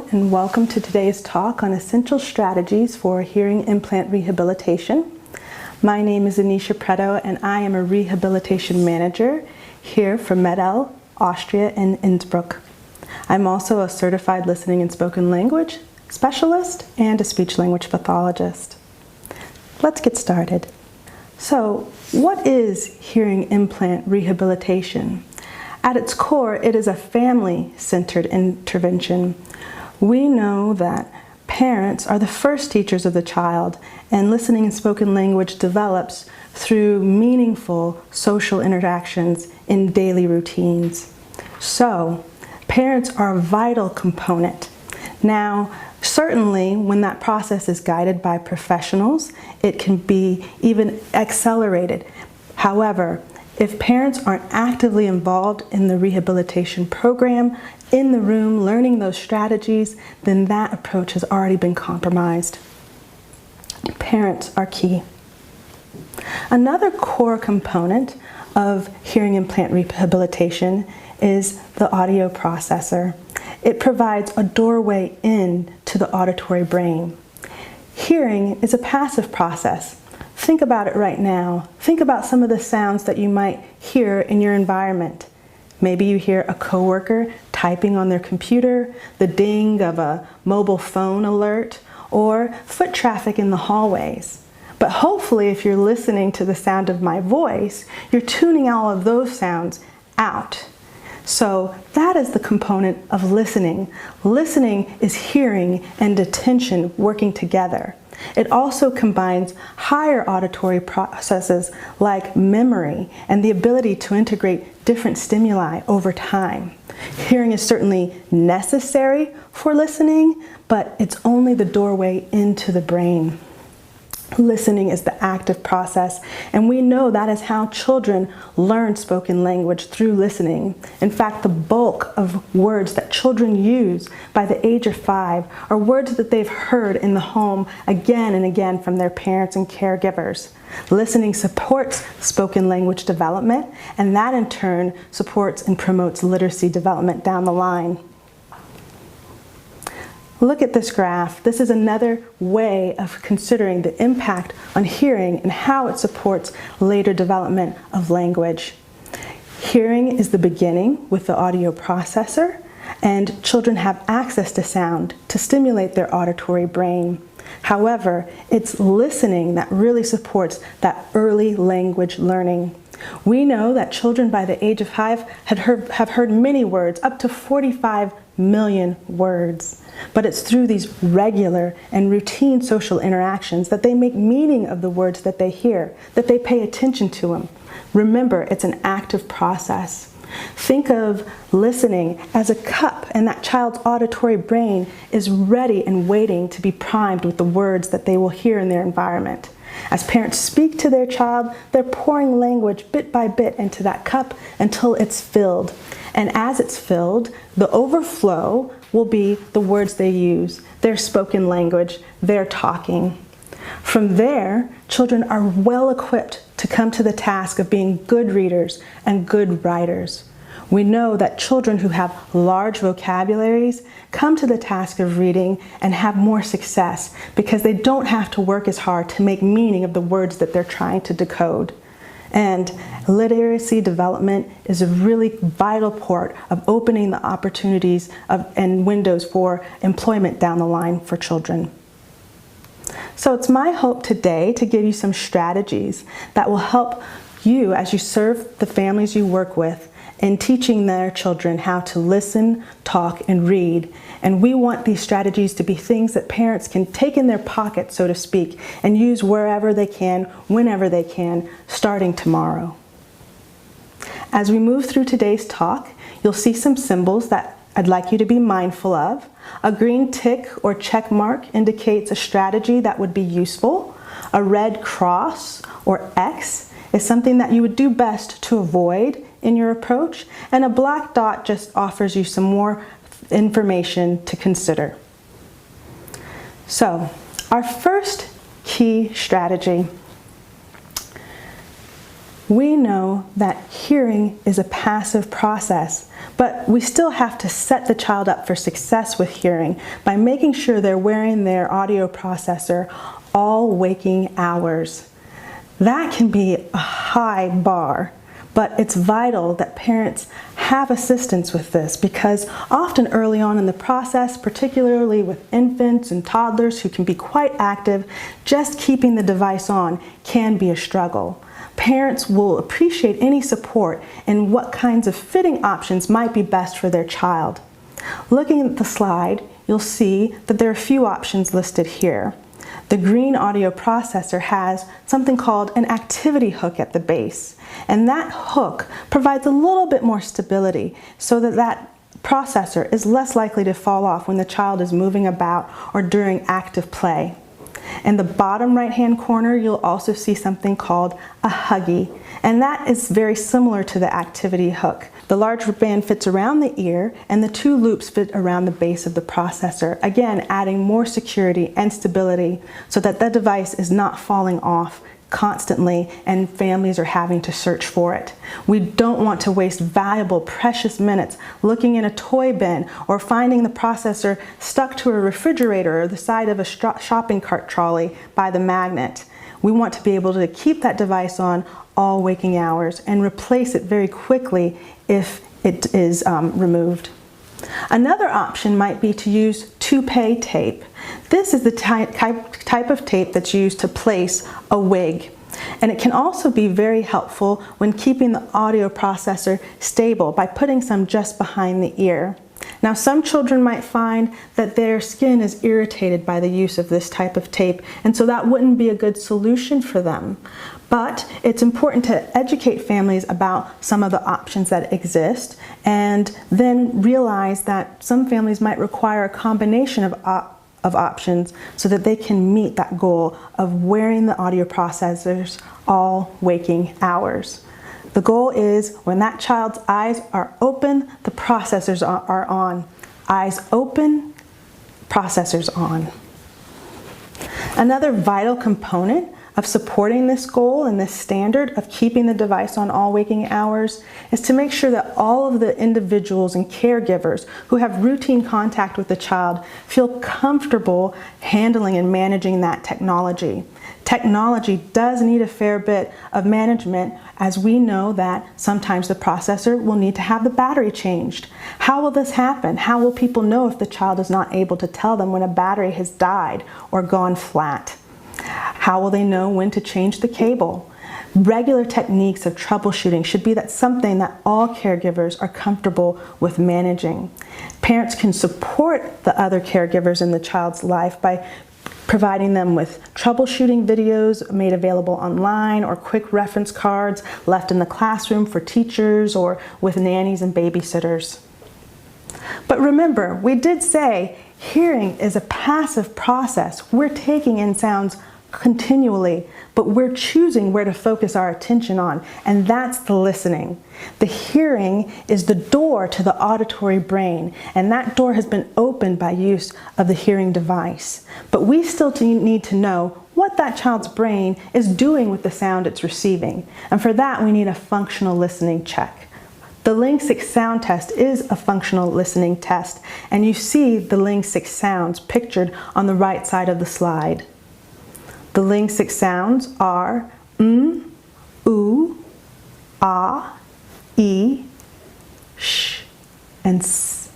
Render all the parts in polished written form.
Hello and welcome to today's talk on essential strategies for hearing implant rehabilitation. My name is Anisha Preto and I am a rehabilitation manager here for MED-EL, Austria and Innsbruck. I'm also a certified listening and spoken language specialist and a speech-language pathologist. Let's get started. So, what is hearing implant rehabilitation? At its core, it is a family-centered intervention. We know that parents are the first teachers of the child, and listening and spoken language develops through meaningful social interactions in daily routines. So, parents are a vital component. Now, certainly when that process is guided by professionals, it can be even accelerated. However, if parents aren't actively involved in the rehabilitation program, in the room, learning those strategies, then that approach has already been compromised. Parents are key. Another core component of hearing implant rehabilitation is the audio processor. It provides a doorway in to the auditory brain. Hearing is a passive process. Think about it right now. Think about some of the sounds that you might hear in your environment. Maybe you hear a coworker typing on their computer, the ding of a mobile phone alert, or foot traffic in the hallways. But hopefully, if you're listening to the sound of my voice, you're tuning all of those sounds out. So that is the component of listening. Listening is hearing and attention working together. It also combines higher auditory processes like memory and the ability to integrate different stimuli over time. Hearing is certainly necessary for listening, but it's only the doorway into the brain. Listening is the active process, and we know that is how children learn spoken language, through listening. In fact, the bulk of words that children use by the age of 5 are words that they've heard in the home again and again from their parents and caregivers. Listening supports spoken language development, and that in turn supports and promotes literacy development down the line. Look at this graph. This is another way of considering the impact on hearing and how it supports later development of language. Hearing is the beginning with the audio processor, and children have access to sound to stimulate their auditory brain. However, it's listening that really supports that early language learning. We know that children by the age of 5 have heard many words, up to 45 million words. But it's through these regular and routine social interactions that they make meaning of the words that they hear, that they pay attention to them. Remember, it's an active process. Think of listening as a cup, and that child's auditory brain is ready and waiting to be primed with the words that they will hear in their environment. As parents speak to their child, they're pouring language bit by bit into that cup until it's filled. And as it's filled, the overflow will be the words they use, their spoken language, their talking. From there, children are well equipped to come to the task of being good readers and good writers. We know that children who have large vocabularies come to the task of reading and have more success because they don't have to work as hard to make meaning of the words that they're trying to decode. And literacy development is a really vital part of opening the opportunities and windows for employment down the line for children. So it's my hope today to give you some strategies that will help you as you serve the families you work with in teaching their children how to listen, talk, and read. And we want these strategies to be things that parents can take in their pocket, so to speak, and use wherever they can, whenever they can, starting tomorrow. As we move through today's talk, you'll see some symbols that I'd like you to be mindful of. A green tick or check mark indicates a strategy that would be useful. A red cross or X is something that you would do best to avoid in your approach, and a black dot just offers you some more information to consider. So, our first key strategy We know that hearing is a passive process, but we still have to set the child up for success with hearing by making sure they're wearing their audio processor all waking hours. That can be a high bar, but it's vital that parents have assistance with this because often early on in the process, particularly with infants and toddlers who can be quite active, just keeping the device on can be a struggle. Parents will appreciate any support in what kinds of fitting options might be best for their child. Looking at the slide, you'll see that there are a few options listed here. The green audio processor has something called an activity hook at the base, and that hook provides a little bit more stability so that that processor is less likely to fall off when the child is moving about or during active play. In the bottom right-hand corner, you'll also see something called a Huggy, and that is very similar to the activity hook. The large band fits around the ear, and the two loops fit around the base of the processor, again adding more security and stability so that the device is not falling off constantly and families are having to search for it. We don't want to waste valuable, precious minutes looking in a toy bin or finding the processor stuck to a refrigerator or the side of a shopping cart trolley by the magnet. We want to be able to keep that device on all waking hours and replace it very quickly if it is removed. Another option might be to use toupee tape. This is the type of tape that's used to place a wig, and it can also be very helpful when keeping the audio processor stable by putting some just behind the ear. Now, some children might find that their skin is irritated by the use of this type of tape, and so that wouldn't be a good solution for them. But it's important to educate families about some of the options that exist and then realize that some families might require a combination of options so that they can meet that goal of wearing the audio processors all waking hours. The goal is when that child's eyes are open, the processors are on. Eyes open, processors on. Another vital component of supporting this goal and this standard of keeping the device on all waking hours is to make sure that all of the individuals and caregivers who have routine contact with the child feel comfortable handling and managing that technology. Technology does need a fair bit of management, as we know that sometimes the processor will need to have the battery changed. How will this happen? How will people know if the child is not able to tell them when a battery has died or gone flat? How will they know when to change the cable? Regular techniques of troubleshooting should be something that all caregivers are comfortable with managing. Parents can support the other caregivers in the child's life by providing them with troubleshooting videos made available online or quick reference cards left in the classroom for teachers or with nannies and babysitters. But remember, we did say hearing is a passive process. We're taking in sounds continually, but we're choosing where to focus our attention on, and that's the listening. The hearing is the door to the auditory brain, and that door has been opened by use of the hearing device. But we still need to know what that child's brain is doing with the sound it's receiving, and for that we need a functional listening check. The Ling 6 sound test is a functional listening test, and you see the Ling 6 sounds pictured on the right side of the slide. The Ling 6 sounds are oo, ah, e, sh, and s.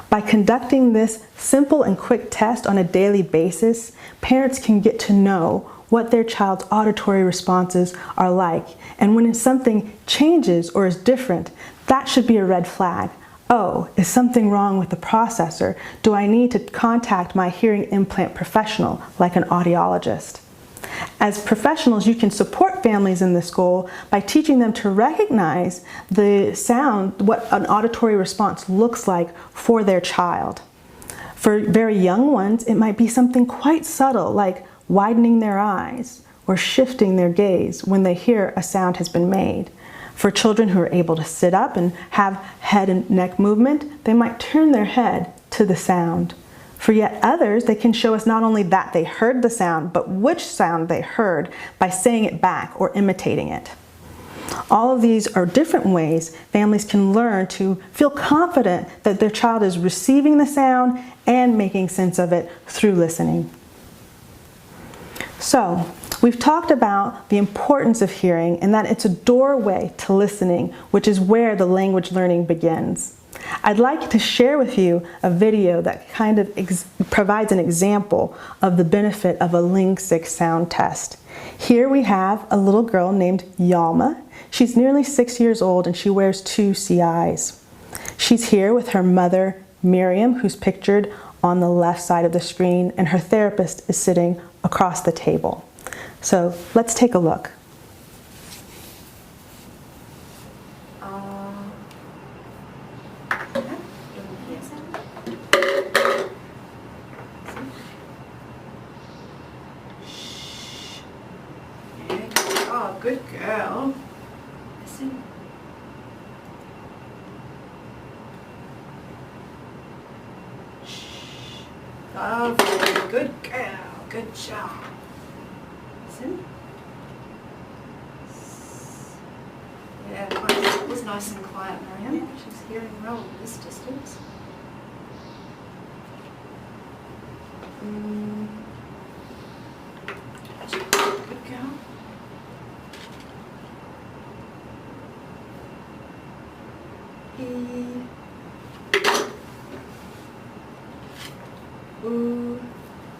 By conducting this simple and quick test on a daily basis, parents can get to know what their child's auditory responses are like. And when something changes or is different, that should be a red flag. Oh, is something wrong with the processor? Do I need to contact my hearing implant professional, like an audiologist? As professionals, you can support families in this goal by teaching them to recognize the sound, what an auditory response looks like for their child. For very young ones, it might be something quite subtle, like widening their eyes or shifting their gaze when they hear a sound has been made. For children who are able to sit up and have head and neck movement, they might turn their head to the sound. For yet others, they can show us not only that they heard the sound, but which sound they heard by saying it back or imitating it. All of these are different ways families can learn to feel confident that their child is receiving the sound and making sense of it through listening. So, we've talked about the importance of hearing and that it's a doorway to listening, which is where the language learning begins. I'd like to share with you a video that kind of provides an example of the benefit of a Ling-6 sound test. Here we have a little girl named Yalma. She's nearly 6 years old and she wears 2 CIs. She's here with her mother, Miriam, who's pictured on the left side of the screen, and her therapist is sitting across the table. So let's take a look. Oh, good girl. Listen. Lovely. Good girl. Good job. Listen. Yeah, it was nice and quiet, Miriam. She's hearing well at this distance. Good girl. Ooh,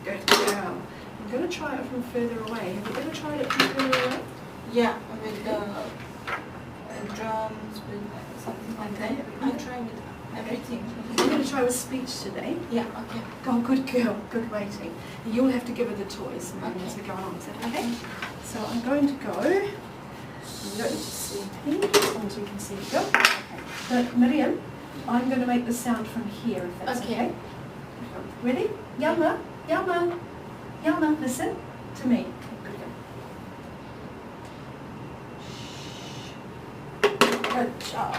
good girl. I'm going to try it from further away. Have you ever tried it from further away? Yeah, with the drums, with something like that. I try with everything. I'm going to try with speech today. Yeah, okay. Oh, good girl. Good waiting. You'll have to give her the toys as we go on. Is that okay? So I'm going to go. You don't need to see me, as long as we can see you go. Okay. So, Miriam, I'm going to make the sound from here, if that's okay. Ready? Yama, Yama, Yama, listen to me. Good job.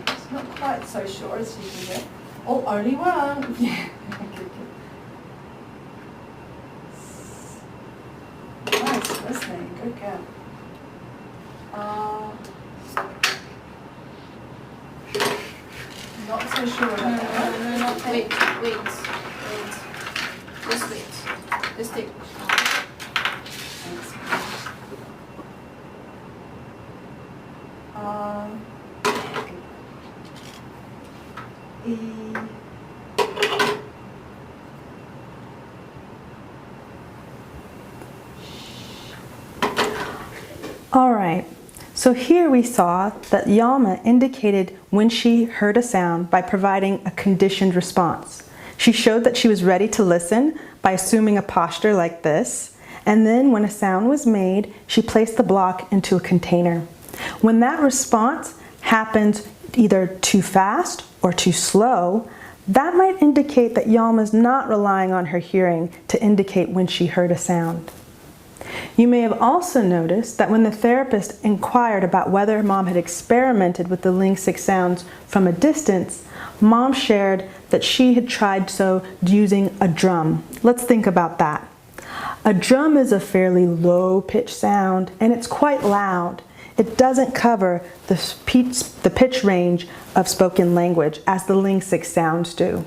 It's not quite so sure as you can get. Oh, only one. Yeah. Nice listening. Good girl. Not so sure about that. No. Wait. Just wait. Just take. All right, so here we saw that Yalma indicated when she heard a sound by providing a conditioned response. She showed that she was ready to listen by assuming a posture like this, and then when a sound was made, she placed the block into a container. When that response happens either too fast or too slow, that might indicate that Yalma's not relying on her hearing to indicate when she heard a sound. You may have also noticed that when the therapist inquired about whether Mom had experimented with the Ling-6 sounds from a distance, Mom shared that she had tried so using a drum. Let's think about that. A drum is a fairly low-pitched sound, and it's quite loud. It doesn't cover the pitch range of spoken language as the Ling-6 sounds do.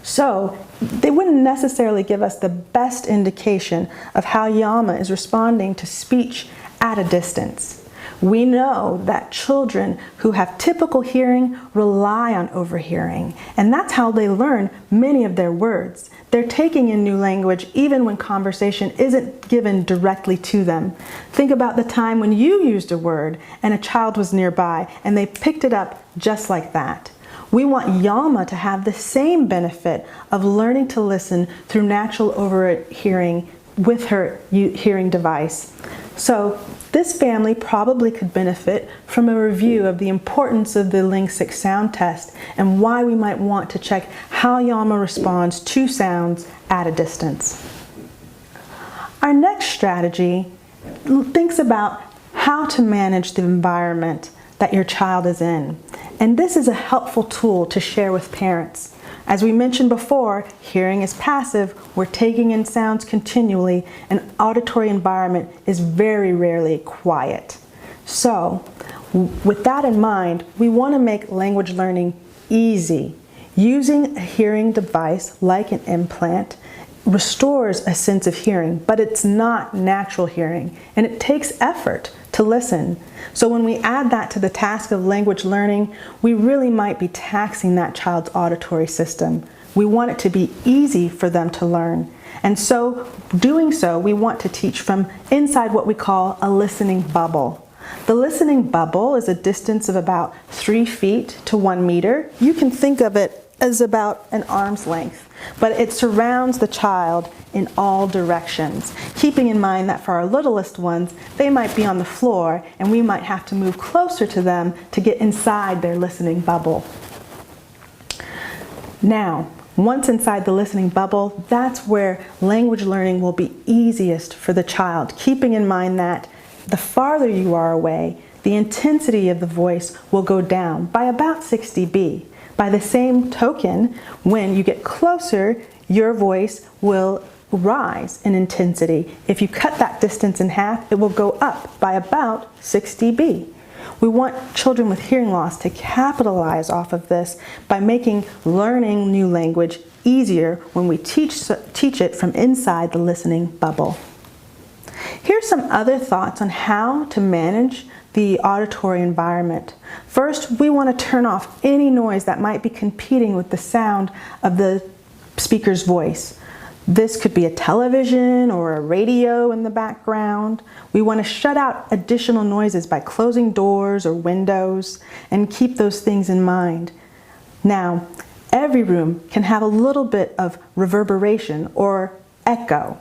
So they wouldn't necessarily give us the best indication of how Yalma is responding to speech at a distance. We know that children who have typical hearing rely on overhearing, and that's how they learn many of their words. They're taking in new language even when conversation isn't given directly to them. Think about the time when you used a word and a child was nearby and they picked it up just like that. We want Yalma to have the same benefit of learning to listen through natural overhearing with her hearing device. So This family probably could benefit from a review of the importance of the Ling-6 sound test and why we might want to check how Yama responds to sounds at a distance. Our next strategy thinks about how to manage the environment that your child is in. And this is a helpful tool to share with parents. As we mentioned before, hearing is passive. We're taking in sounds continually. An auditory environment is very rarely quiet. So, with that in mind, we want to make language learning easy. Using a hearing device like an implant restores a sense of hearing, but it's not natural hearing, and it takes effort to listen. So when we add that to the task of language learning, we really might be taxing that child's auditory system. We want it to be easy for them to learn. And so, doing so, we want to teach from inside what we call a listening bubble. The listening bubble is a distance of about 3 feet to 1 meter. You can think of it as about an arm's length, but it surrounds the child in all directions, keeping in mind that for our littlest ones, they might be on the floor and we might have to move closer to them to get inside their listening bubble. Now, once inside the listening bubble, that's where language learning will be easiest for the child, keeping in mind that the farther you are away, the intensity of the voice will go down by about 6 dB. By the same token, when you get closer, your voice will rise in intensity. If you cut that distance in half, it will go up by about 6 dB. We want children with hearing loss to capitalize off of this by making learning new language easier when we teach it from inside the listening bubble. Here's some other thoughts on how to manage the auditory environment. First, we want to turn off any noise that might be competing with the sound of the speaker's voice. This could be a television or a radio in the background. We want to shut out additional noises by closing doors or windows and keep those things in mind. Now, every room can have a little bit of reverberation or echo.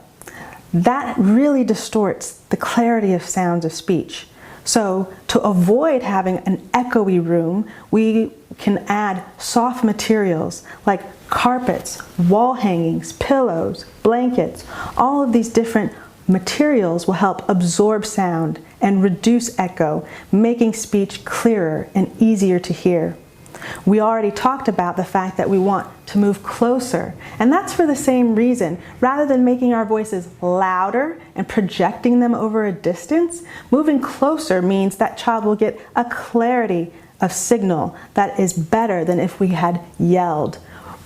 That really distorts the clarity of sounds of speech. So to avoid having an echoey room, we can add soft materials like carpets, wall hangings, pillows, blankets. All of these different materials will help absorb sound and reduce echo, making speech clearer and easier to hear. We already talked about the fact that we want to move closer, and that's for the same reason. Rather than making our voices louder and projecting them over a distance, moving closer means that child will get a clarity of signal that is better than if we had yelled.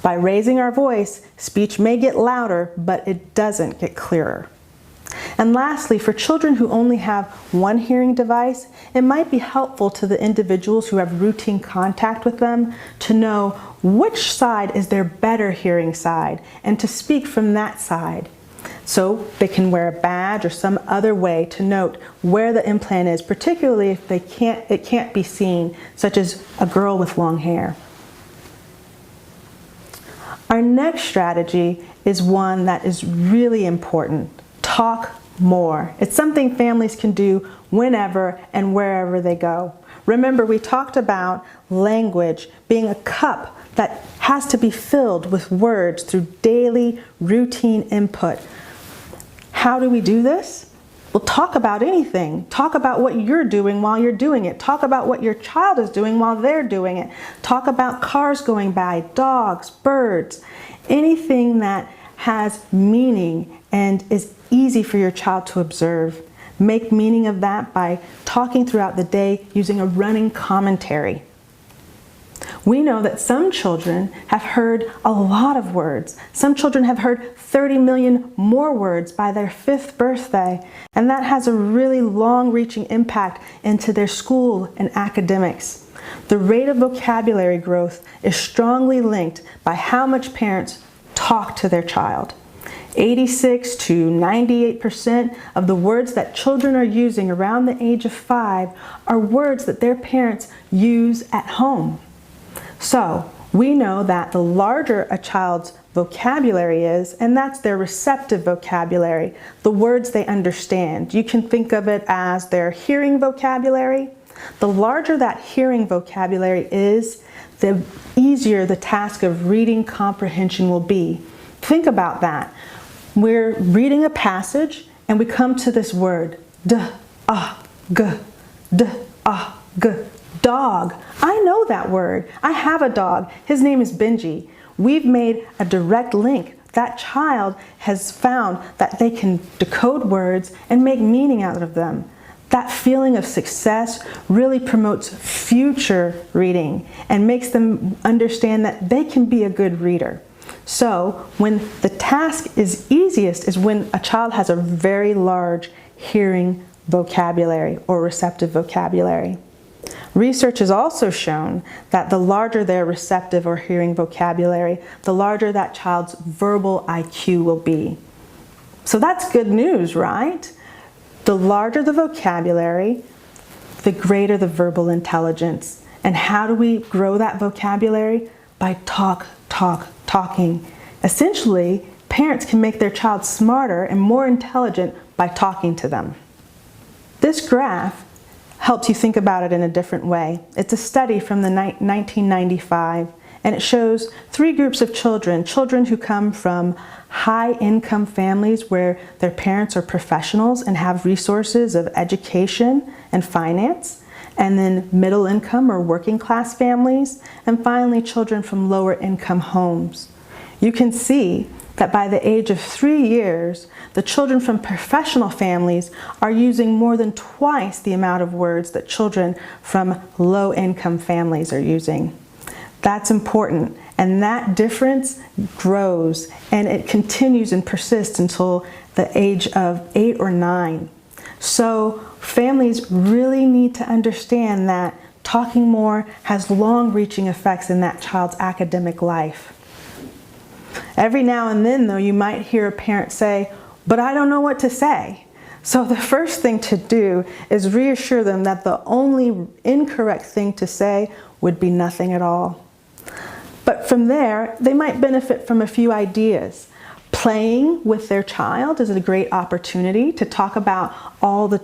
By raising our voice, speech may get louder, but it doesn't get clearer. And lastly, for children who only have one hearing device, it might be helpful to the individuals who have routine contact with them to know which side is their better hearing side and to speak from that side. So they can wear a badge or some other way to note where the implant is, particularly if it can't be seen, such as a girl with long hair. Our next strategy is one that is really important. Talk more. It's something families can do whenever and wherever they go. Remember, we talked about language being a cup that has to be filled with words through daily routine input. How do we do this? Well, talk about anything. Talk about what you're doing while you're doing it. Talk about what your child is doing while they're doing it. Talk about cars going by, dogs, birds, anything that has meaning and is easy for your child to observe. Make meaning of that by talking throughout the day using a running commentary. We know that some children have heard a lot of words. Some children have heard 30 million more words by their 5th birthday, and that has a really long-reaching impact into their school and academics. The rate of vocabulary growth is strongly linked by how much parents talk to their child. 86 to 98% of the words that children are using around the age of 5 are words that their parents use at home. So we know that the larger a child's vocabulary is, and that's their receptive vocabulary, the words they understand. You can think of it as their hearing vocabulary. The larger that hearing vocabulary is, the easier the task of reading comprehension will be. Think about that. We're reading a passage and we come to this word, d-ah-g, d-ah-g, dog. I know that word. I have a dog. His name is Benji. We've made a direct link. That child has found that they can decode words and make meaning out of them. That feeling of success really promotes future reading and makes them understand that they can be a good reader. So when the task is easiest is when a child has a very large hearing vocabulary or receptive vocabulary. Research has also shown that the larger their receptive or hearing vocabulary, the larger that child's verbal IQ will be. So that's good news, right? The larger the vocabulary, the greater the verbal intelligence. And how do we grow that vocabulary? By talking. Essentially, parents can make their child smarter and more intelligent by talking to them. This graph helps you think about it in a different way. It's a study from 1995, and it shows 3 groups of children who come from high-income families where their parents are professionals and have resources of education and finance, and then middle-income or working-class families, and finally children from lower-income homes. You can see that by the age of 3 years, the children from professional families are using more than twice the amount of words that children from low-income families are using. That's important, and that difference grows, and it continues and persists until the age of 8 or 9. So families really need to understand that talking more has long-reaching effects in that child's academic life. Every now and then, though, you might hear a parent say, "But I don't know what to say." So the first thing to do is reassure them that the only incorrect thing to say would be nothing at all. But from there, they might benefit from a few ideas. Playing with their child is a great opportunity to talk about all the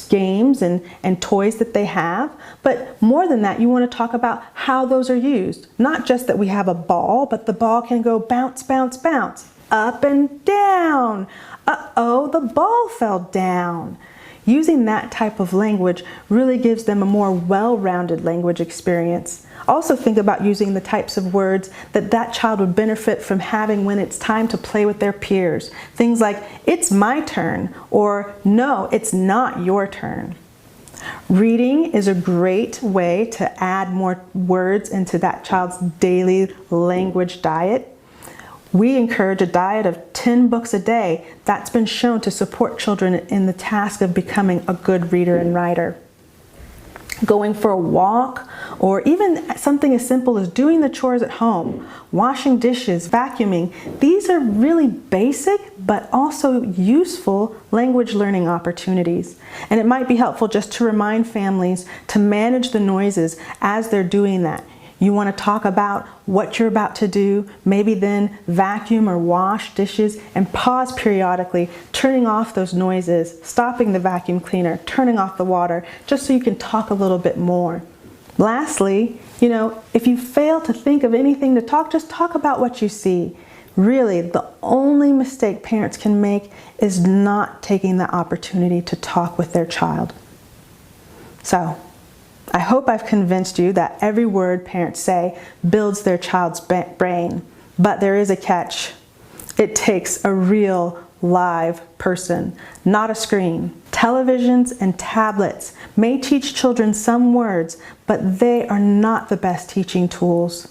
games and toys that they have. But more than that, you want to talk about how those are used. Not just that we have a ball, but the ball can go bounce, bounce, bounce, up and down. Uh-oh, the ball fell down. Using that type of language really gives them a more well-rounded language experience. Also think about using the types of words that that child would benefit from having when it's time to play with their peers. Things like, "It's my turn," or "No, it's not your turn." Reading is a great way to add more words into that child's daily language diet. We encourage a diet of 10 books a day. That's been shown to support children in the task of becoming a good reader and writer. Going for a walk, or even something as simple as doing the chores at home, washing dishes, vacuuming. These are really basic but also useful language learning opportunities. And it might be helpful just to remind families to manage the noises as they're doing that. You want to talk about what you're about to do, maybe then vacuum or wash dishes, and pause periodically, turning off those noises, stopping the vacuum cleaner, turning off the water, just so you can talk a little bit more. Lastly, if you fail to think of anything to talk, just talk about what you see. Really, the only mistake parents can make is not taking the opportunity to talk with their child. So, I hope I've convinced you that every word parents say builds their child's brain, but there is a catch. It takes a real live person, not a screen. Televisions and tablets may teach children some words, but they are not the best teaching tools.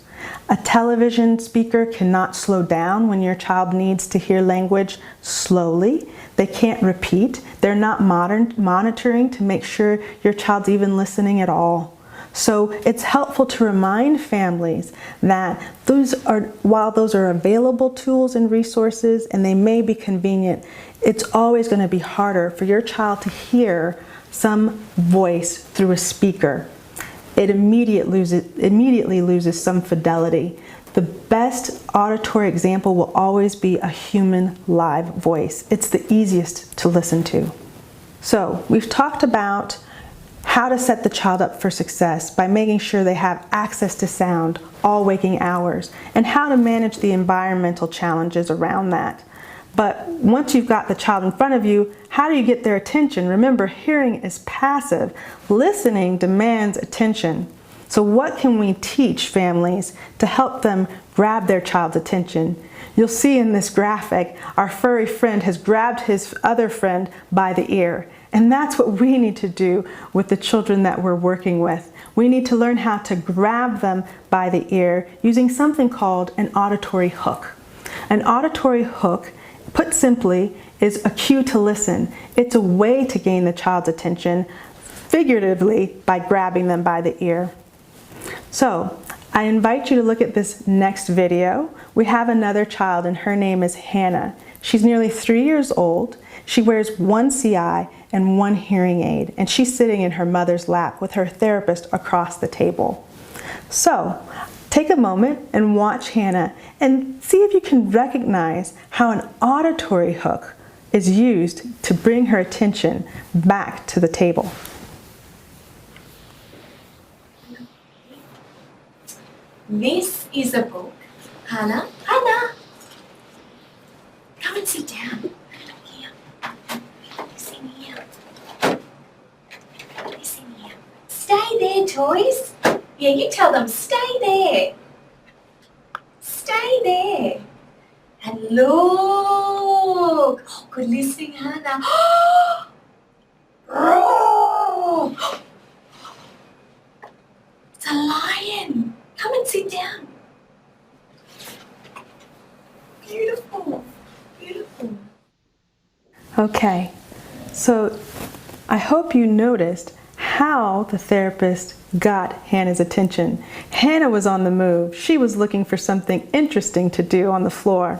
A television speaker cannot slow down when your child needs to hear language slowly. They can't repeat. They're not monitoring to make sure your child's even listening at all. So it's helpful to remind families that while those are available tools and resources and they may be convenient, it's always going to be harder for your child to hear some voice through a speaker. It immediately loses some fidelity. The best auditory example will always be a human live voice. It's the easiest to listen to. So we've talked about how to set the child up for success by making sure they have access to sound all waking hours, and how to manage the environmental challenges around that. But once you've got the child in front of you, how do you get their attention? Remember, hearing is passive. Listening demands attention. So what can we teach families to help them grab their child's attention? You'll see in this graphic, our furry friend has grabbed his other friend by the ear. And that's what we need to do with the children that we're working with. We need to learn how to grab them by the ear using something called an auditory hook. An auditory hook, put simply, is a cue to listen. It's a way to gain the child's attention, figuratively, by grabbing them by the ear. So, I invite you to look at this next video. We have another child, and her name is Hannah. She's nearly 3 years old. She wears one CI and one hearing aid, and she's sitting in her mother's lap with her therapist across the table. So, take a moment and watch Hannah and see if you can recognize how an auditory hook is used to bring her attention back to the table. This is a book. Hannah, Hannah, come and sit down. Here. Listen here. Listen here. Stay there, toys. Yeah, you tell them, stay there. Stay there. And look. Oh, good listening, Hannah. Roar. It's a lion. Come and sit down. Beautiful, beautiful. Okay, so I hope you noticed how the therapist got Hannah's attention. Hannah was on the move. She was looking for something interesting to do on the floor.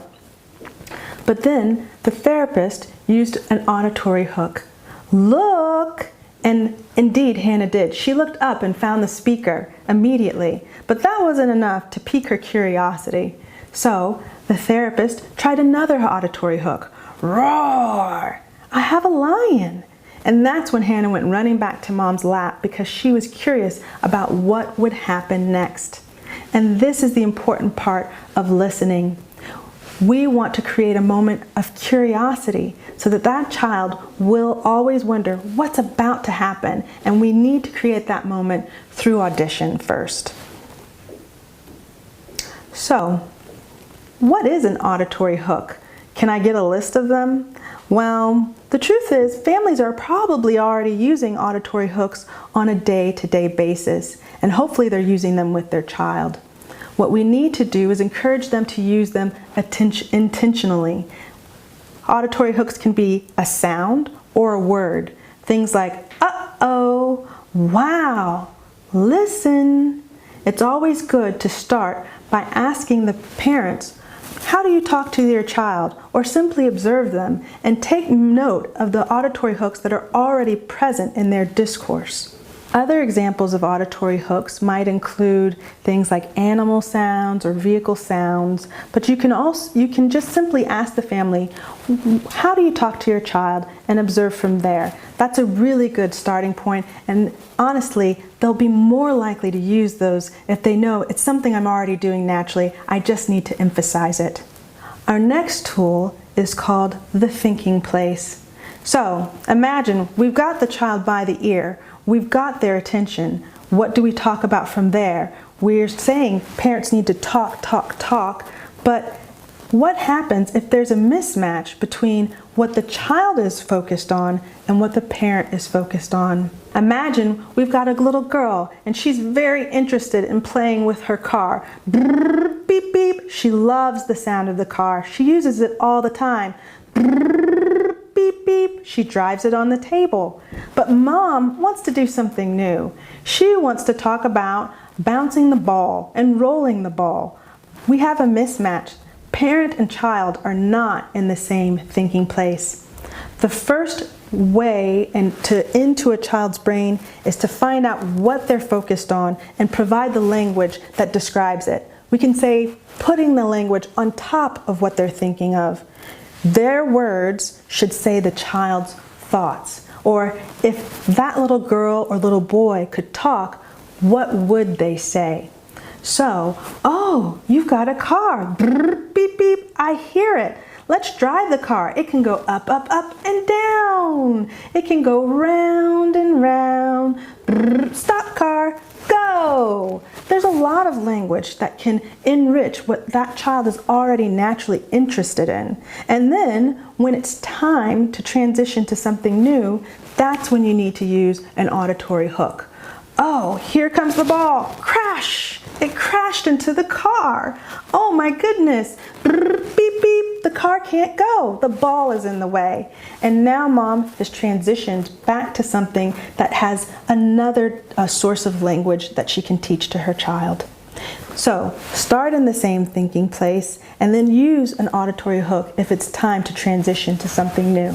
But then the therapist used an auditory hook. Look! And indeed, Hannah did. She looked up and found the speaker immediately, but that wasn't enough to pique her curiosity. So the therapist tried another auditory hook. Roar! I have a lion! And that's when Hannah went running back to Mom's lap because she was curious about what would happen next. And this is the important part of listening. We want to create a moment of curiosity so that that child will always wonder what's about to happen, and we need to create that moment through audition first. So, what is an auditory hook? Can I get a list of them? Well, the truth is families are probably already using auditory hooks on a day-to-day basis, and hopefully they're using them with their child. What we need to do is encourage them to use them intentionally. Auditory hooks can be a sound or a word. Things like, uh-oh, wow, listen. It's always good to start by asking the parents, how do you talk to your child? Or simply observe them and take note of the auditory hooks that are already present in their discourse. Other examples of auditory hooks might include things like animal sounds or vehicle sounds, but you can just simply ask the family, how do you talk to your child, and observe from there. That's a really good starting point, and honestly, they'll be more likely to use those if they know it's something I'm already doing naturally, I just need to emphasize it. Our next tool is called the thinking place. So imagine we've got the child by the ear. We've got their attention. What do we talk about from there? We're saying parents need to talk, but what happens if there's a mismatch between what the child is focused on and what the parent is focused on? Imagine we've got a little girl and she's very interested in playing with her car. Brrr, beep, beep. She loves the sound of the car. She uses it all the time. Brrr, beep, beep. She drives it on the table. But Mom wants to do something new. She wants to talk about bouncing the ball and rolling the ball. We have a mismatch. Parent and child are not in the same thinking place. The first way into a child's brain is to find out what they're focused on and provide the language that describes it. We can say putting the language on top of what they're thinking of. Their words should say the child's thoughts. Or if that little girl or little boy could talk, what would they say? So, oh, you've got a car. Brrr, beep, beep, I hear it. Let's drive the car. It can go up, up, up, and down. It can go round and round. Brrr, stop car, go. There's a lot of language that can enrich what that child is already naturally interested in. And then when it's time to transition to something new, that's when you need to use an auditory hook. Oh, here comes the ball. Crash! It crashed into the car. Oh my goodness. Brrr, beep, beep. The car can't go. The ball is in the way. And now mom has transitioned back to something that has another source of language that she can teach to her child. So start in the same thinking place and then use an auditory hook if it's time to transition to something new.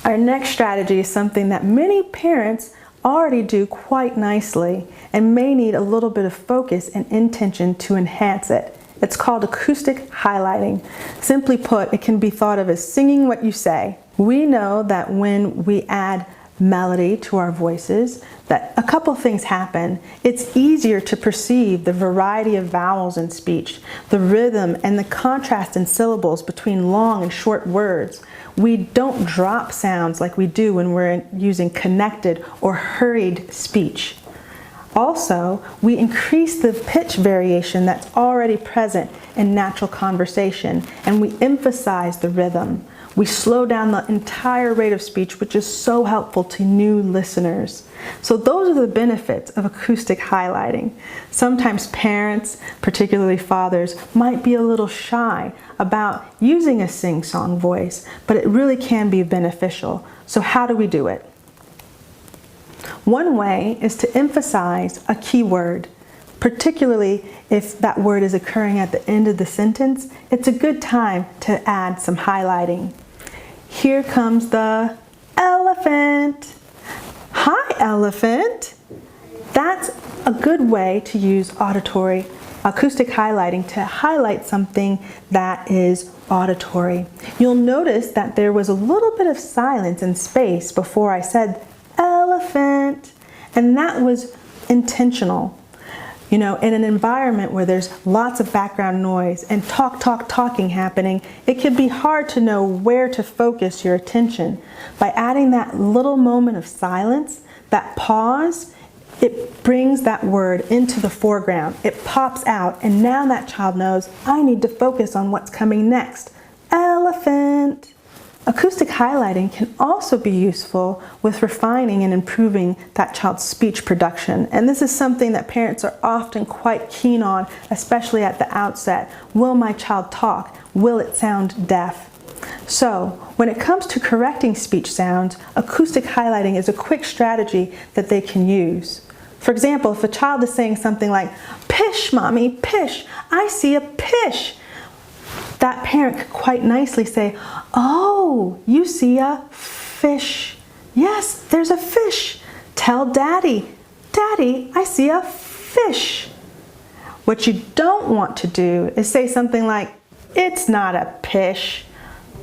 Our next strategy is something that many parents already do quite nicely and may need a little bit of focus and intention to enhance it. It's called acoustic highlighting. Simply put, it can be thought of as singing what you say. We know that when we add melody to our voices, that a couple things happen. It's easier to perceive the variety of vowels in speech, the rhythm and the contrast in syllables between long and short words. We don't drop sounds like we do when we're using connected or hurried speech. Also, we increase the pitch variation that's already present in natural conversation, and we emphasize the rhythm. We slow down the entire rate of speech, which is so helpful to new listeners. So those are the benefits of acoustic highlighting. Sometimes parents, particularly fathers, might be a little shy about using a sing-song voice, but it really can be beneficial. So how do we do it? One way is to emphasize a key word. Particularly if that word is occurring at the end of the sentence, it's a good time to add some highlighting. Here comes the elephant. Hi, elephant. That's a good way to use auditory acoustic highlighting to highlight something that is auditory. You'll notice that there was a little bit of silence and space before I said elephant, and that was intentional. You know, in an environment where there's lots of background noise and talking happening, it can be hard to know where to focus your attention. By adding that little moment of silence, that pause, it brings that word into the foreground. It pops out, and now that child knows, I need to focus on what's coming next. Elephant. Acoustic highlighting can also be useful with refining and improving that child's speech production. And this is something that parents are often quite keen on, especially at the outset. Will my child talk? Will it sound deaf? So, when it comes to correcting speech sounds, acoustic highlighting is a quick strategy that they can use. For example, if a child is saying something like, "Pish, mommy, pish, I see a pish," that parent could quite nicely say, "Oh, you see a fish. Yes, there's a fish. Tell daddy, daddy, I see a fish." What you don't want to do is say something like, "It's not a pish.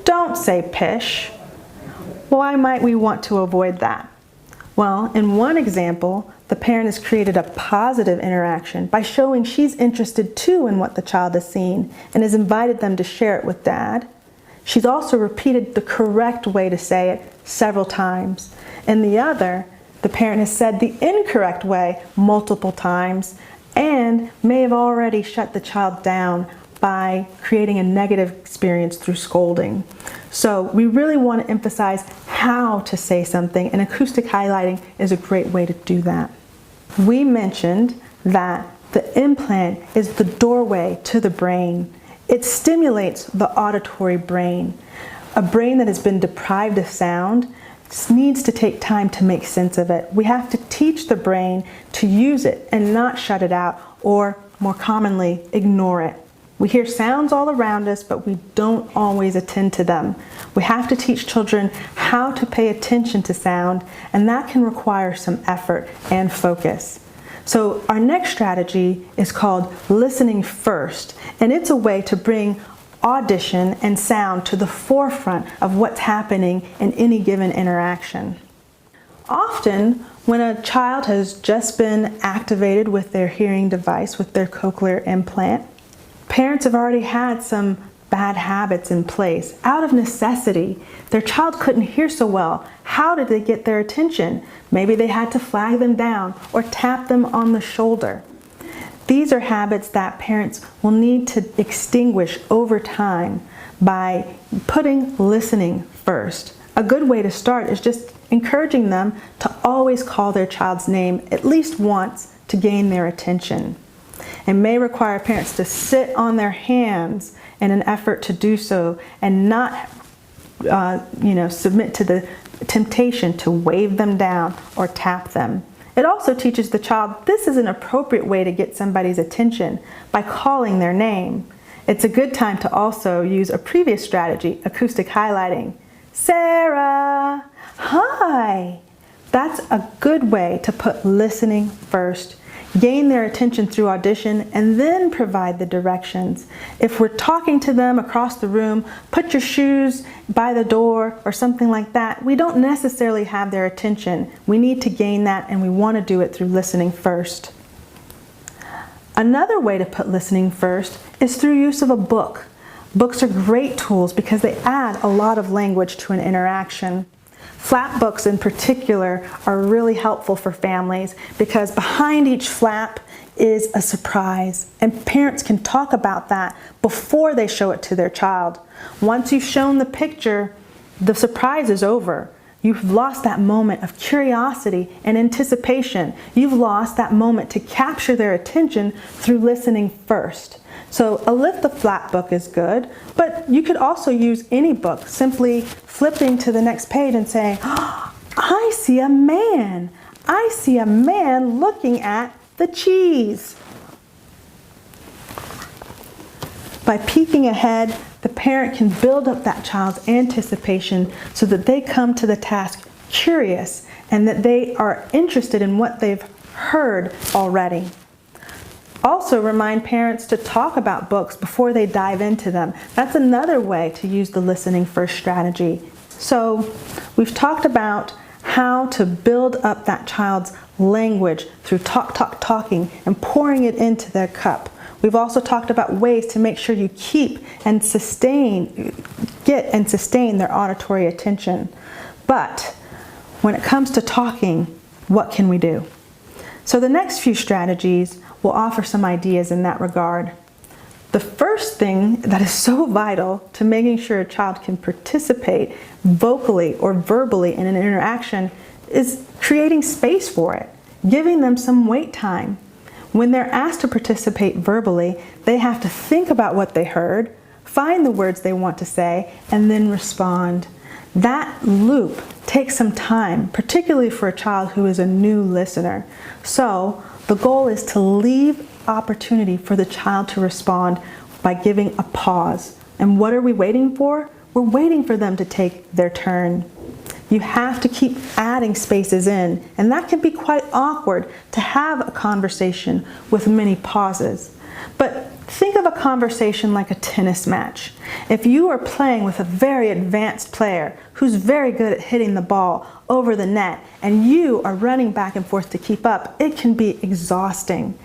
Don't say pish." Why might we want to avoid that? Well, in one example, the parent has created a positive interaction by showing she's interested too in what the child has seen and has invited them to share it with dad. She's also repeated the correct way to say it several times. In the other, the parent has said the incorrect way multiple times and may have already shut the child down by creating a negative experience through scolding. So we really want to emphasize how to say something, and acoustic highlighting is a great way to do that. We mentioned that the implant is the doorway to the brain. It stimulates the auditory brain. A brain that has been deprived of sound needs to take time to make sense of it. We have to teach the brain to use it and not shut it out, or more commonly, ignore it. We hear sounds all around us, but we don't always attend to them. We have to teach children how to pay attention to sound, and that can require some effort and focus. So our next strategy is called listening first, and it's a way to bring audition and sound to the forefront of what's happening in any given interaction. Often, when a child has just been activated with their hearing device, with their cochlear implant, parents have already had some bad habits in place. Out of necessity, their child couldn't hear so well. How did they get their attention? Maybe they had to flag them down or tap them on the shoulder. These are habits that parents will need to extinguish over time by putting listening first. A good way to start is just encouraging them to always call their child's name at least once to gain their attention. It may require parents to sit on their hands in an effort to do so and not submit to the temptation to wave them down or tap them. It also teaches the child this is an appropriate way to get somebody's attention by calling their name. It's a good time to also use a previous strategy, acoustic highlighting. Sarah, hi. That's a good way to put listening first. Gain their attention through audition and then provide the directions. If we're talking to them across the room, put your shoes by the door or something like that, we don't necessarily have their attention. We need to gain that, and we want to do it through listening first. Another way to put listening first is through use of a book. Books are great tools because they add a lot of language to an interaction. Flap books in particular are really helpful for families because behind each flap is a surprise, and parents can talk about that before they show it to their child. Once you've shown the picture, the surprise is over. You've lost that moment of curiosity and anticipation. You've lost that moment to capture their attention through listening first. So a lift the flap book is good, but you could also use any book, simply flipping to the next page and saying, oh, I see a man. I see a man looking at the cheese. By peeking ahead, the parent can build up that child's anticipation so that they come to the task curious and that they are interested in what they've heard already. Also remind parents to talk about books before they dive into them. That's another way to use the listening first strategy. So we've talked about how to build up that child's language through talking and pouring it into their cup. We've also talked about ways to make sure you get and sustain their auditory attention. But when it comes to talking, what can we do? So the next few strategies will offer some ideas in that regard. The first thing that is so vital to making sure a child can participate vocally or verbally in an interaction is creating space for it, giving them some wait time. When they're asked to participate verbally, they have to think about what they heard, find the words they want to say, and then respond. That loop takes some time, particularly for a child who is a new listener. So the goal is to leave opportunity for the child to respond by giving a pause. And what are we waiting for? We're waiting for them to take their turn. You have to keep adding spaces in, and that can be quite awkward to have a conversation with many pauses. But think of a conversation like a tennis match. If you are playing with a very advanced player who's very good at hitting the ball over the net and you are running back and forth to keep up, it can be exhausting.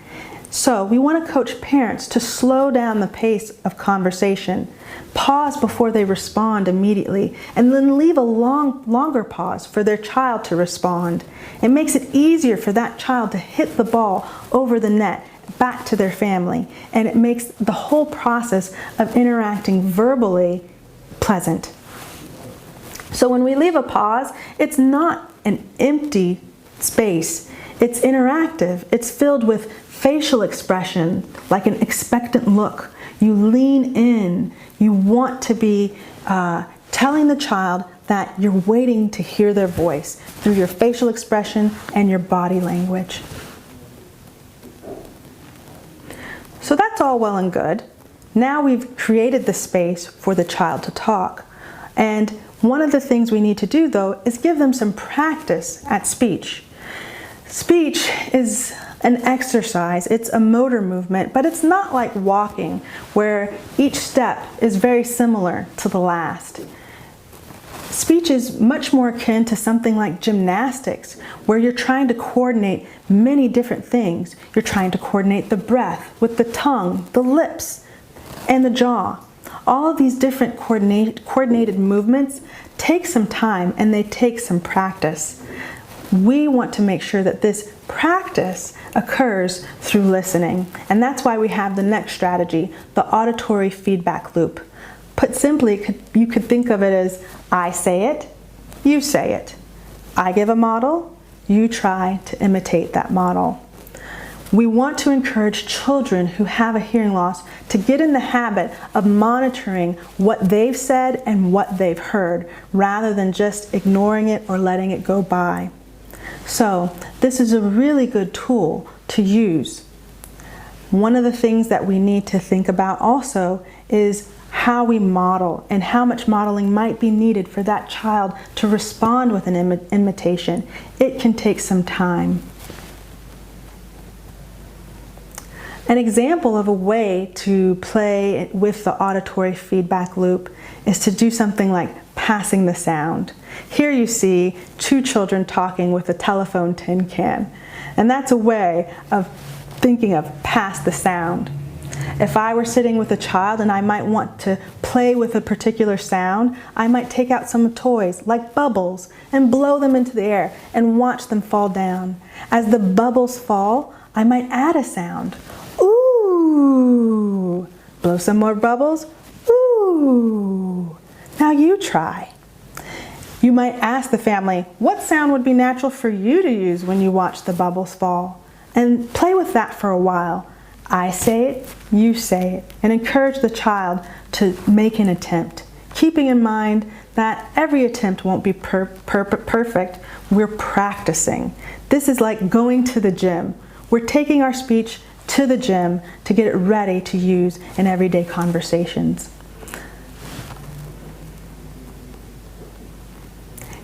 So we want to coach parents to slow down the pace of conversation, pause before they respond immediately, and then leave a longer pause for their child to respond. It makes it easier for that child to hit the ball over the net back to their family, and it makes the whole process of interacting verbally pleasant. So when we leave a pause, it's not an empty space. It's interactive. It's filled with facial expression, like an expectant look. You lean in. You want to be telling the child that you're waiting to hear their voice through your facial expression and your body language. So that's all well and good. Now we've created the space for the child to talk. And one of the things we need to do, though, is give them some practice at speech. Speech is an exercise. It's a motor movement, but it's not like walking, where each step is very similar to the last. Speech is much more akin to something like gymnastics, where you're trying to coordinate many different things. You're trying to coordinate the breath with the tongue, the lips, and the jaw. All of these different coordinated movements take some time and they take some practice. We want to make sure that this practice occurs through listening, and that's why we have the next strategy, the auditory feedback loop. Put simply, you could think of it as I say it, you say it. I give a model, you try to imitate that model. We want to encourage children who have a hearing loss to get in the habit of monitoring what they've said and what they've heard, rather than just ignoring it or letting it go by. So this is a really good tool to use. One of the things that we need to think about also is how we model and how much modeling might be needed for that child to respond with an imitation. It can take some time. An example of a way to play with the auditory feedback loop is to do something like passing the sound. Here you see two children talking with a telephone tin can, and that's a way of thinking of pass the sound. If I were sitting with a child and I might want to play with a particular sound, I might take out some toys like bubbles and blow them into the air and watch them fall down. As the bubbles fall, I might add a sound. Ooh! Blow some more bubbles. Ooh! Now you try. You might ask the family, what sound would be natural for you to use when you watch the bubbles fall? And play with that for a while. I say it, you say it, and encourage the child to make an attempt, keeping in mind that every attempt won't be perfect. We're practicing. This is like going to the gym. We're taking our speech to the gym to get it ready to use in everyday conversations.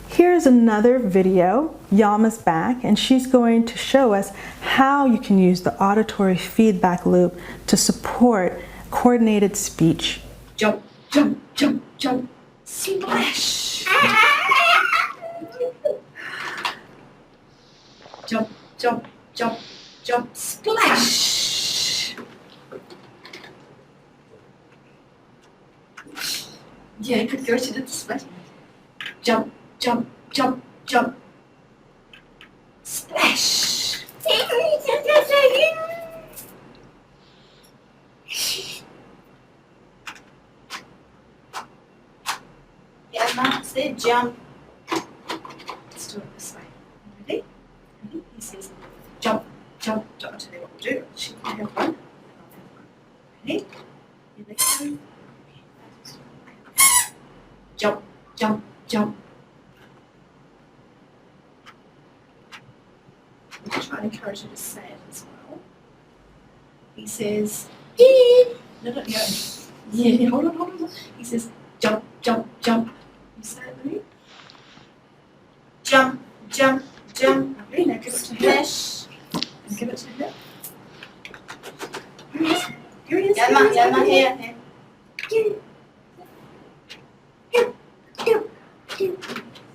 Here's another video. Yama's back, and she's going to show us how you can use the auditory feedback loop to support coordinated speech. Jump, jump, jump, jump, splash. Jump, jump, jump, jump, splash. Yeah, you could go to the splash. Jump, jump, jump, jump, splash. Yeah, Mom, say jump. Let's do it this way. Ready? Ready? He says, jump, jump, jump. I'll tell you what we'll do. She can have one. Ready? Here they go. Jump, jump, jump. I'm trying to encourage her to say it as well. He says, no, no, no. Yeah, hold on, hold on. He says, jump, jump, jump. You say it, ready? Jump, jump, jump. Ready? Now give it to her. Splash. And give it to her. Here he is. Here he is. Yeah, Mom, here.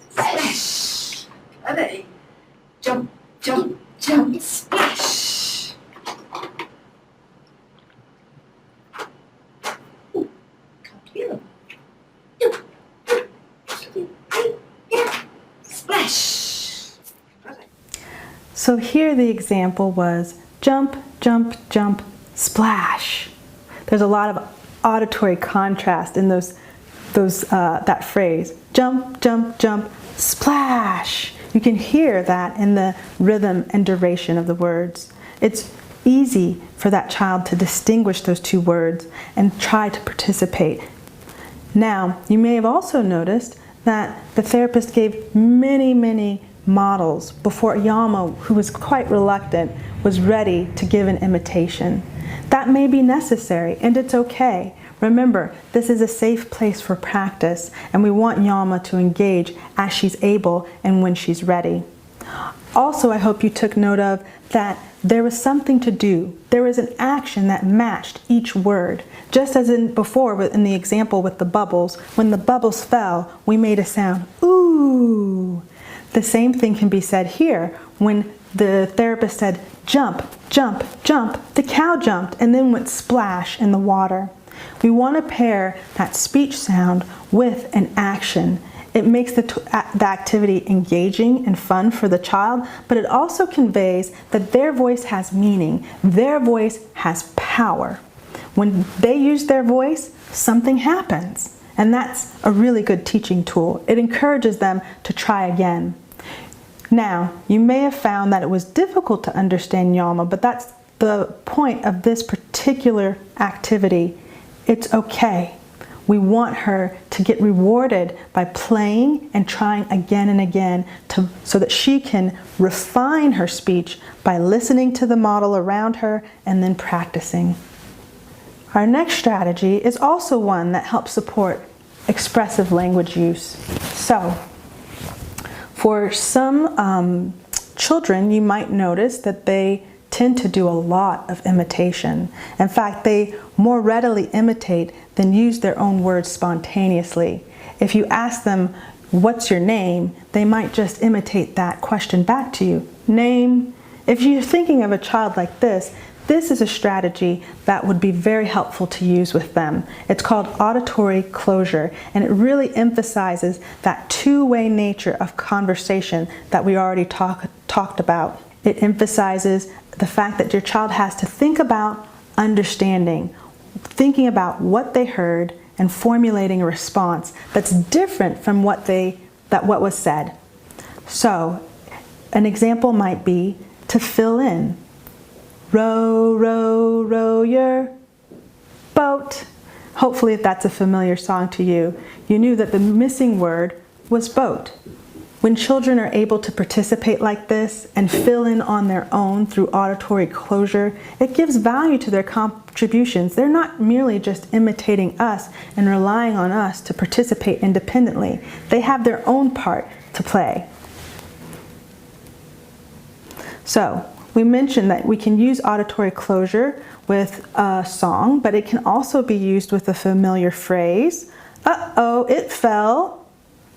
Splash. Ready? Jump, jump, jump, splash. Ooh, can't hear him. Splash. Ready? So here the example was jump, jump, jump, splash. There's a lot of auditory contrast in that phrase. Jump, jump, jump, splash. You can hear that in the rhythm and duration of the words. It's easy for that child to distinguish those two words and try to participate. Now, you may have also noticed that the therapist gave many models before Yama, who was quite reluctant, was ready to give an imitation. That may be necessary, and it's okay. Remember, this is a safe place for practice, and we want Yama to engage as she's able and when she's ready. Also, I hope you took note of that there was something to do. There was an action that matched each word. Just as in before, in the example with the bubbles, when the bubbles fell, we made a sound, ooh. The same thing can be said here. When the therapist said, jump, jump, jump, the cow jumped and then went splash in the water. We want to pair that speech sound with an action. It makes the activity engaging and fun for the child, but it also conveys that their voice has meaning. Their voice has power. When they use their voice, something happens. And that's a really good teaching tool. It encourages them to try again. Now, you may have found that it was difficult to understand Yalma, but that's the point of this particular activity. It's okay. We want her to get rewarded by playing and trying again and again so that she can refine her speech by listening to the model around her and then practicing. Our next strategy is also one that helps support expressive language use. So, for some children, you might notice that they tend to do a lot of imitation. In fact, they more readily imitate than use their own words spontaneously. If you ask them, what's your name? They might just imitate that question back to you. Name. If you're thinking of a child like this is a strategy that would be very helpful to use with them. It's called auditory closure, and it really emphasizes that two-way nature of conversation that we already talked about. It emphasizes the fact that your child has to think about understanding, thinking about what they heard and formulating a response that's different from what was said. So, an example might be to fill in. Row, row, row your boat. Hopefully, if that's a familiar song to you, you knew that the missing word was boat. When children are able to participate like this and fill in on their own through auditory closure, it gives value to their contributions. They're not merely just imitating us and relying on us to participate independently. They have their own part to play. So, we mentioned that we can use auditory closure with a song, but it can also be used with a familiar phrase. Uh-oh, it fell.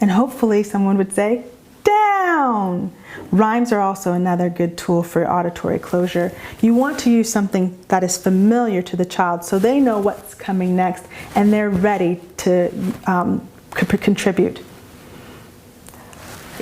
And hopefully someone would say, down. Rhymes are also another good tool for auditory closure. You want to use something that is familiar to the child so they know what's coming next and they're ready to contribute.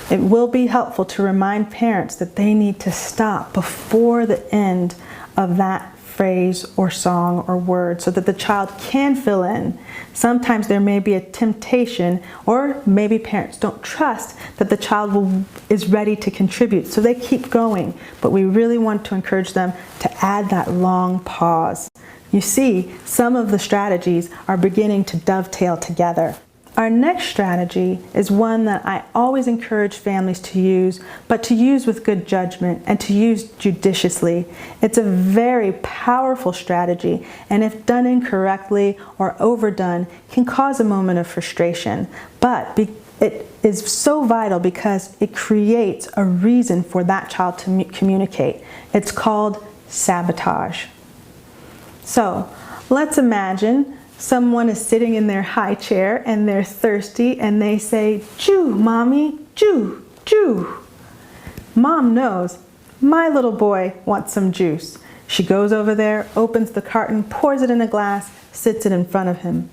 It will be helpful to remind parents that they need to stop before the end of that phrase or song or word so that the child can fill in. Sometimes there may be a temptation, or maybe parents don't trust that the child is ready to contribute, so they keep going. But we really want to encourage them to add that long pause. You see, some of the strategies are beginning to dovetail together. Our next strategy is one that I always encourage families to use, but to use with good judgment and to use judiciously. It's a very powerful strategy, and if done incorrectly or overdone, can cause a moment of frustration. But it is so vital because it creates a reason for that child to communicate. It's called sabotage. So, let's imagine someone is sitting in their high chair and they're thirsty and they say, "Chew, mommy, chew, chew." Mom knows, my little boy wants some juice. She goes over there, opens the carton, pours it in a glass, sits it in front of him.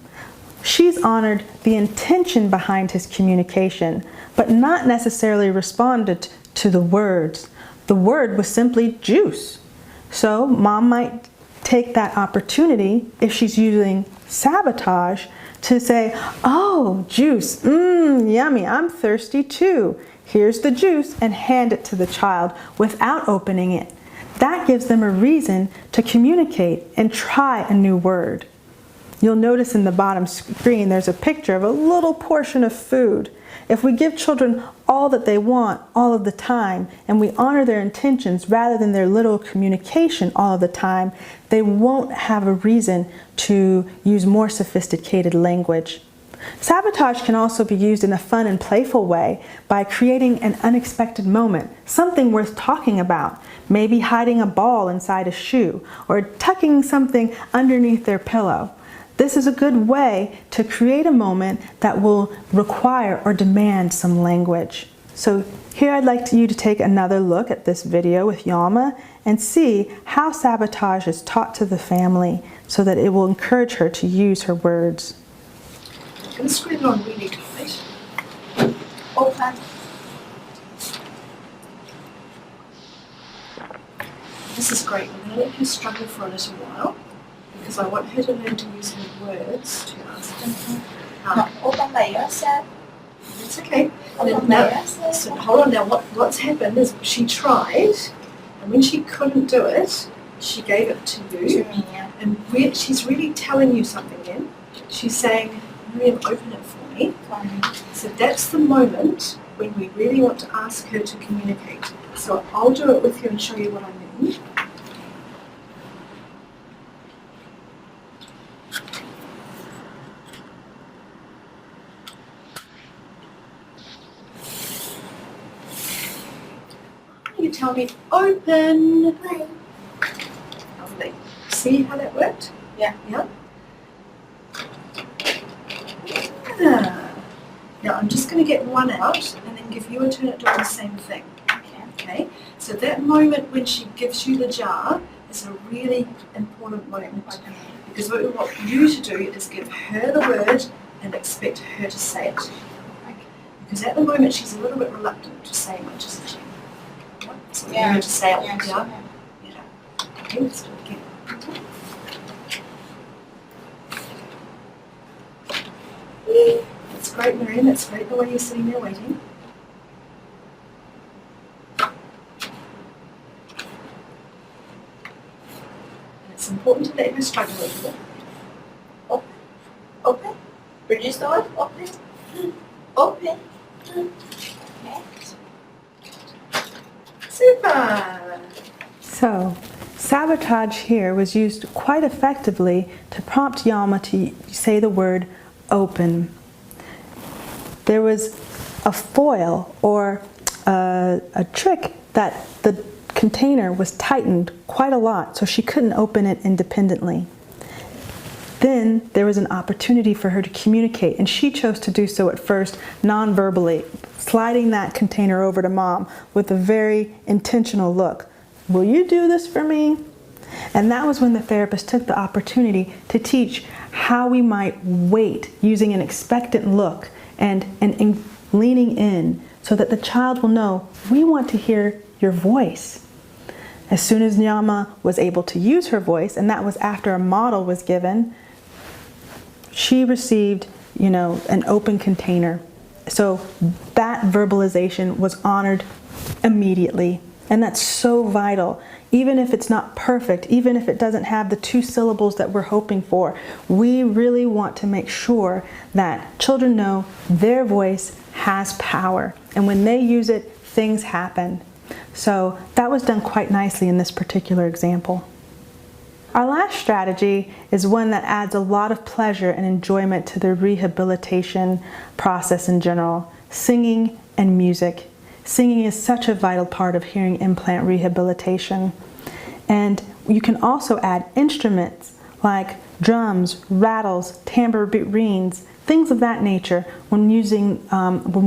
She's honored the intention behind his communication, but not necessarily responded to the words. The word was simply juice. So mom might take that opportunity, if she's using sabotage, to say, "Oh, juice, yummy, I'm thirsty too. Here's the juice," and hand it to the child without opening it. That gives them a reason to communicate and try a new word. You'll notice in the bottom screen there's a picture of a little portion of food. If we give children all that they want all of the time, and we honor their intentions rather than their little communication all of the time, they won't have a reason to use more sophisticated language. Sabotage can also be used in a fun and playful way by creating an unexpected moment, something worth talking about, maybe hiding a ball inside a shoe or tucking something underneath their pillow. This is a good way to create a moment that will require or demand some language. So here I'd like you to take another look at this video with Yalma and see how sabotage is taught to the family so that it will encourage her to use her words. I'm going to screw it on really tight. Open. This is great. I'm going to let her struggle for a little while because I want her to learn to use her words to ask them. No, open by yourself. It's okay. Open Now, by yourself. so hold on now. What's happened is she tried, and when she couldn't do it, she gave it to you. To me, yeah. And she's really telling you something then. She's saying, Miriam, open it for me. For me. So that's the moment when we really want to ask her to communicate. So I'll do it with you and show you what I mean. You tell me, open. Lovely. See how that worked? Yeah. Yeah? Yeah. Now I'm just going to get one out and then give you a turn at doing the same thing. Okay. Okay? So that moment when she gives you the jar is a really important moment. Okay. Because what we want you to do is give her the word and expect her to say it. Okay. Because at the moment she's a little bit reluctant to say much, isn't she? Yeah. So we Yeah. need to say it. Yes. Yeah? Yeah. Okay, let's do it again. That's great, Miriam. That's great the way you're sitting there waiting. And it's important to let her struggle a little bit. Open. Open. Produce the word. Open. Open. Okay. Super! So, sabotage here was used quite effectively to prompt Yalma to say the word open. There was a foil or a trick that the container was tightened quite a lot so she couldn't open it independently. Then there was an opportunity for her to communicate, and she chose to do so at first non-verbally, sliding that container over to Mom with a very intentional look. Will you do this for me? And that was when the therapist took the opportunity to teach how we might wait using an expectant look and leaning in so that the child will know, we want to hear your voice. As soon as Yalma was able to use her voice, and that was after a model was given, she received, an open container. So that verbalization was honored immediately. And that's so vital. Even if it's not perfect, even if it doesn't have the 2 syllables that we're hoping for, we really want to make sure that children know their voice has power. And when they use it, things happen. So that was done quite nicely in this particular example. Our last strategy is one that adds a lot of pleasure and enjoyment to the rehabilitation process in general: singing and music. Singing is such a vital part of hearing implant rehabilitation. And you can also add instruments like drums, rattles, tambourines, things of that nature when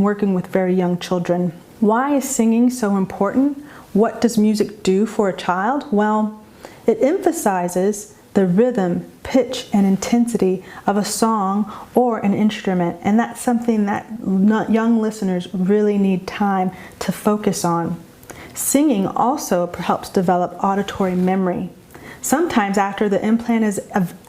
working with very young children. Why is singing so important? What does music do for a child? Well, it emphasizes the rhythm, pitch, and intensity of a song or an instrument, and that's something that young listeners really need time to focus on. Singing also helps develop auditory memory. Sometimes after the implant is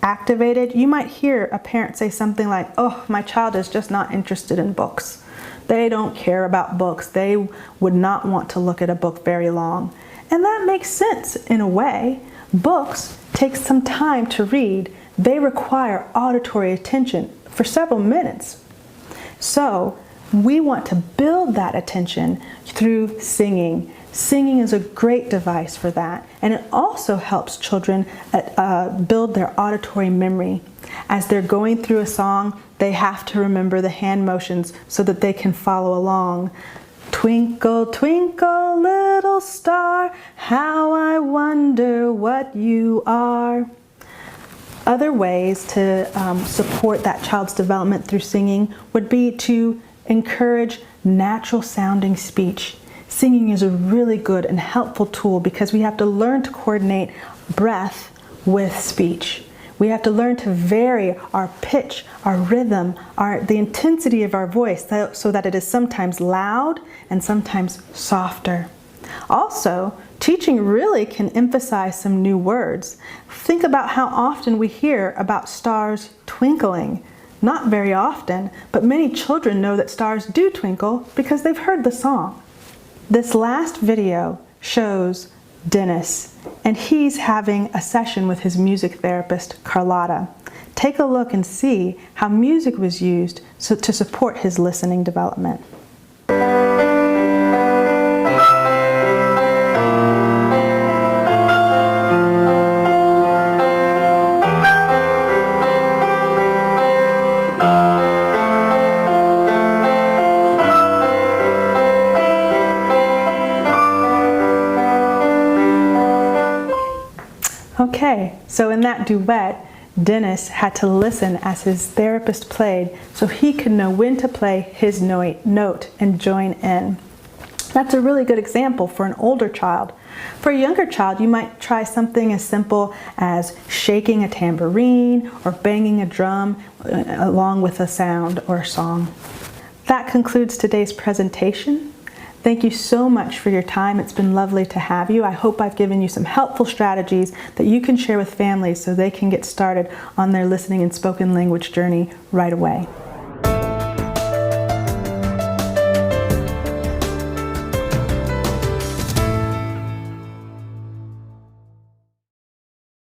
activated, you might hear a parent say something like, "Oh, my child is just not interested in books. They don't care about books. They would not want to look at a book very long." And that makes sense in a way. Books take some time to read. They require auditory attention for several minutes. So we want to build that attention through singing. Singing is a great device for that, and it also helps children build their auditory memory. As they're going through a song, They have to remember the hand motions so that they can follow along. Twinkle, twinkle, little star, how I wonder what you are. Other ways to support that child's development through singing would be to encourage natural sounding speech. Singing is a really good and helpful tool because we have to learn to coordinate breath with speech. We have to learn to vary our pitch, our rhythm, the intensity of our voice so that it is sometimes loud and sometimes softer. Also, teaching really can emphasize some new words. Think about how often we hear about stars twinkling. Not very often, but many children know that stars do twinkle because they've heard the song. This last video shows Dennis, and he's having a session with his music therapist, Carlotta. Take a look and see how music was used to support his listening development. Okay, so in that duet, Dennis had to listen as his therapist played so he could know when to play his note and join in. That's a really good example for an older child. For a younger child, you might try something as simple as shaking a tambourine or banging a drum along with a sound or a song. That concludes today's presentation. Thank you so much for your time. It's been lovely to have you. I hope I've given you some helpful strategies that you can share with families so they can get started on their listening and spoken language journey right away.